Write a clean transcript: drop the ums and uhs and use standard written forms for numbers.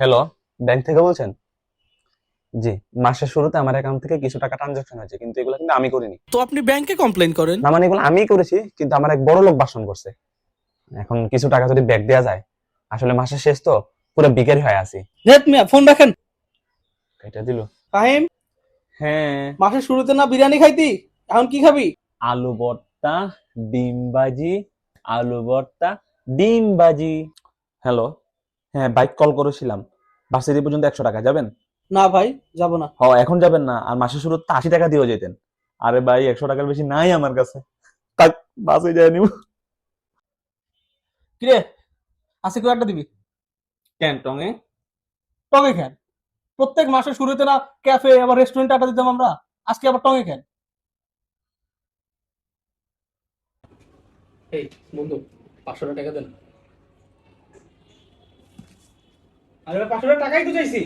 Hello, bank থেকে বলছেন? জি, মাসের শুরুতে আমার অ্যাকাউন্ট থেকে কিছু টাকা ট্রানজাকশন হয়েছে, কিন্তু এগুলো কিন্তু আমি করিনি। তো আপনি ব্যাংকে কমপ্লেইন করেন। না মানে এগুলো আমিই করেছি, কিন্তু আমার এক বড় লোক বাসন করছে। এখন কিছু টাকা যদি ব্যাক দেওয়া যায়, আসলে মাসের শেষ তো, পুরো বিকারি হয়ে আছি। নেট মিয়া ফোন রাখেন। এটা দিল। ফাহিম, হ্যাঁ, মাসের শুরুতে না বিরিয়ানি খাইতি, এখন কি খাবি? আলু ভর্তা, ডিম ভাজি, আলু ভর্তা, ডিম ভাজি। হ্যালো, হ্যাঁ বাইক কল করেছিলাম। ভার্সিটি পর্যন্ত 100 টাকা যাবেন? না ভাই, যাব না। এখন যাবেন না, আর মাসের শুরুতে 80 টাকা দিয়েও যেতেন। আরে ভাই 100 টাকার বেশি নাই আমার কাছে। তাক, বাসে যায় নিব। কিরে, আজকে করে একটা দিবি? কেন টঙে? টঙে খেন। প্রত্যেক মাসের শুরুতে না ক্যাফে আবার রেস্টুরেন্টে আড্ডা দিতাম আমরা, আজকে আবার টঙে খেন। এই বন্ধু, 500 টাকা দেন। আরে 500 টাকাই তো চাইছি।